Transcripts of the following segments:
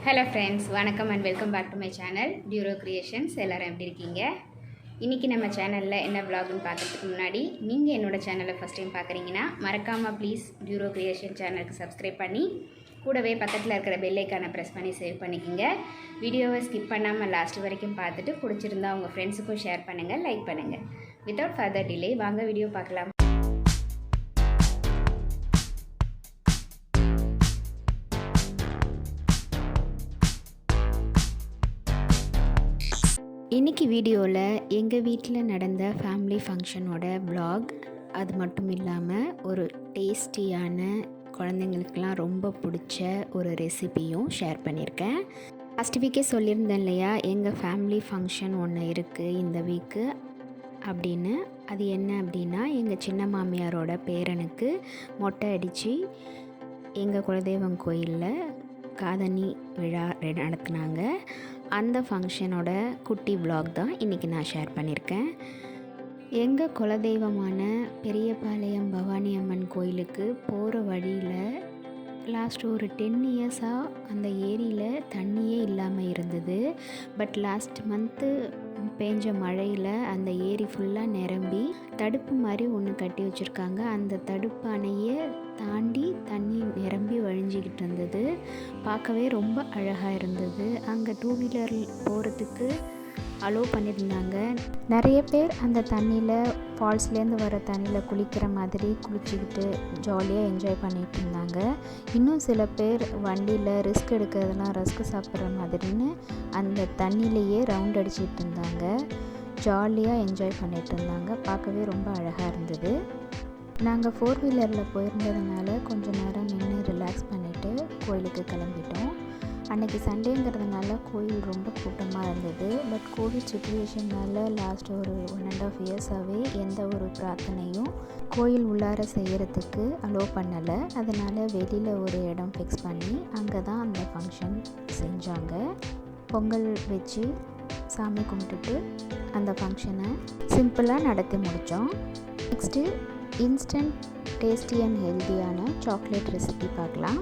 Hello friends, வணக்கம் and welcome back to my channel டியூரோ creations. எல்லோரும் எப்படி இருக்கீங்க? இன்றைக்கி நம்ம சேனலில் என்ன விலாக்னு பார்க்குறதுக்கு முன்னாடி நீங்கள் என்னோடய சேனலை ஃபஸ்ட் டைம் பார்க்குறீங்கன்னா மறக்காமல் ப்ளீஸ் டியூரோ கிரியேஷன் சேனலுக்கு சப்ஸ்கிரைப் பண்ணி கூடவே பக்கத்தில் இருக்கிற பெல் ஐக்கானை ப்ரெஸ் பண்ணி சேவ் பண்ணிக்கோங்க. வீடியோவை ஸ்கிப் பண்ணாமல் லாஸ்ட் வரைக்கும் பார்த்துட்டு பிடிச்சிருந்தா உங்கள் ஃப்ரெண்ட்ஸுக்கும் ஷேர் பண்ணுங்கள், லைக் பண்ணுங்கள். வித்தவுட் ஃபர்தர் டிலே வாங்க வீடியோ பார்க்கலாம். இன்றைக்கி வீடியோவில் எங்கள் வீட்டில் நடந்த ஃபேமிலி ஃபங்க்ஷனோட vlog, அது மட்டும் இல்லாமல் ஒரு டேஸ்டியான குழந்தைங்களுக்கெலாம் ரொம்ப பிடிச்ச ஒரு ரெசிபியும் ஷேர் பண்ணியிருக்கேன். லாஸ்ட் வீக்கே சொல்லியிருந்தேன் இல்லையா, எங்கள் ஃபேமிலி ஃபங்க்ஷன் ஒன்று இருக்குது இந்த வீக்கு அப்படின்னு. அது என்ன அப்படின்னா, எங்கள் சின்ன மாமியாரோட பேரனுக்கு மொட்டை அடித்து எங்கள் குலதெய்வம் கோயிலில் காதணி விழா நடத்தினாங்க. அந்த ஃபங்க்ஷனோட குட்டி vlog தான் இன்றைக்கி நான் ஷேர் பண்ணியிருக்கேன். எங்கள் குலதெய்வமான பெரியபாளையம் பவானி அம்மன் கோயிலுக்கு போகிற வழியில் லாஸ்ட் ஒரு 10 இயர்ஸாக அந்த ஏரியில் தண்ணியே இல்லாமல் இருந்தது. பட் லாஸ்ட் மந்த்து பேஞ்ச மழையில் அந்த ஏரி ஃபுல்லாக நிரம்பி தடுப்பு மாதிரி ஒன்று கட்டி வச்சுருக்காங்க. அந்த தடுப்பு அணையை தாண்டி தண்ணி நிரம்பி வழிஞ்சிக்கிட்டு இருந்தது. பார்க்கவே ரொம்ப அழகாக இருந்தது. அங்கே 2 வீலர் போகிறதுக்கு அலோவ் பண்ணியிருந்தாங்க. நிறைய பேர் அந்த தண்ணியில் ஃபால்ஸ்லேருந்து வர தண்ணியில் குளிக்கிற மாதிரி குளிச்சுக்கிட்டு ஜாலியாக என்ஜாய் பண்ணிகிட்டு இருந்தாங்க. இன்னும் சில பேர் வண்டியில் ரிஸ்க் எடுக்கிறதுலாம் ரஸ்க் சாப்பிட்ற மாதிரின்னு அந்த தண்ணியிலையே ரவுண்ட் அடிச்சிட்டு இருந்தாங்க. ஜாலியாக என்ஜாய் பண்ணிகிட்டு இருந்தாங்க. பார்க்கவே ரொம்ப அழகாக இருந்தது. நாங்கள் 4 வீலரில் போயிருந்ததுனால கொஞ்சம் நேரம் நின்று ரிலாக்ஸ் பண்ணிவிட்டு கோயிலுக்கு கிளம்பிட்டோம். அன்றைக்கி சண்டேங்கிறதுனால கோயில் ரொம்ப கூட்டமாக இருந்தது. பட் கோவிட் சுச்சுவேஷனால் லாஸ்ட் ஒரு 1.5 இயர்ஸாகவே எந்த ஒரு பிரார்த்தனையும் கோயில் உள்ளார செய்கிறதுக்கு அலோவ் பண்ணலை. அதனால் வெளியில் ஒரு இடம் ஃபிக்ஸ் பண்ணி அங்கே தான் அந்த ஃபங்க்ஷன் செஞ்சாங்க. பொங்கல் வச்சு சாமி கும்பிட்டுட்டு அந்த ஃபங்க்ஷனை சிம்பிளாக நடத்தி முடித்தோம். நெக்ஸ்ட்டு இன்ஸ்டன்ட் டேஸ்டி அண்ட் ஹெல்த்தியான சாக்லேட் ரெசிபி பார்க்கலாம்.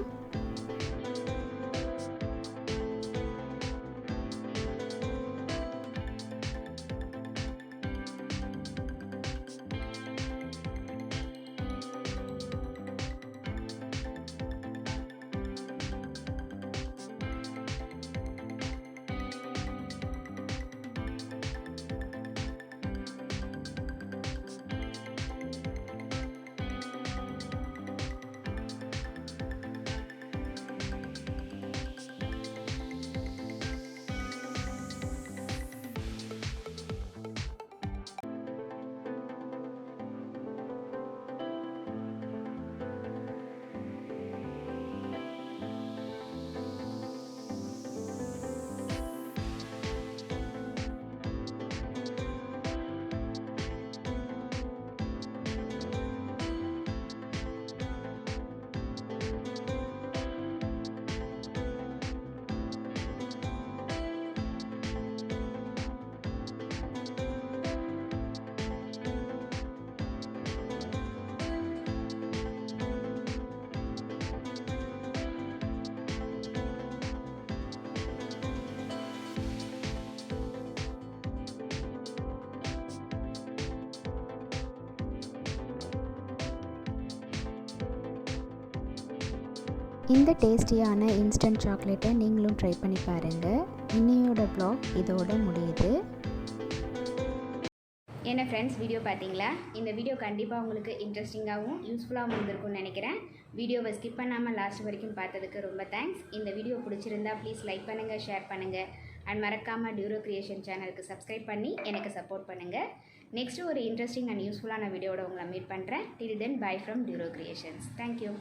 இந்த டேஸ்டியான இன்ஸ்டன்ட் சாக்லேட்டை நீங்களும் ட்ரை பண்ணி பாருங்கள். இன்னையோட vlog இதோட முடியுது. என்ன ஃப்ரெண்ட்ஸ், வீடியோ பார்த்தீங்களா? இந்த வீடியோ கண்டிப்பாக உங்களுக்கு இன்ட்ரெஸ்டிங்காகவும் யூஸ்ஃபுல்லாகவும் இருந்திருக்கும்னு நினைக்கிறேன். வீடியோவை ஸ்கிப் பண்ணாமல் லாஸ்ட் வரைக்கும் பார்த்ததுக்கு ரொம்ப தேங்க்ஸ். இந்த வீடியோ பிடிச்சிருந்தா ப்ளீஸ் லைக் பண்ணுங்கள், ஷேர் பண்ணுங்கள் அண்ட் மறக்காமல் டியூரோ கிரியேஷன் சேனலுக்கு சப்ஸ்கிரைப் பண்ணி எனக்கு சப்போர்ட் பண்ணுங்கள். நெக்ஸ்ட்டு ஒரு இன்ட்ரெஸ்டிங் அண்ட் யூஸ்ஃபுல்லான வீடியோட உங்களை மீட் பண்ணுறேன். Till then bye from Duro creations. Thank you.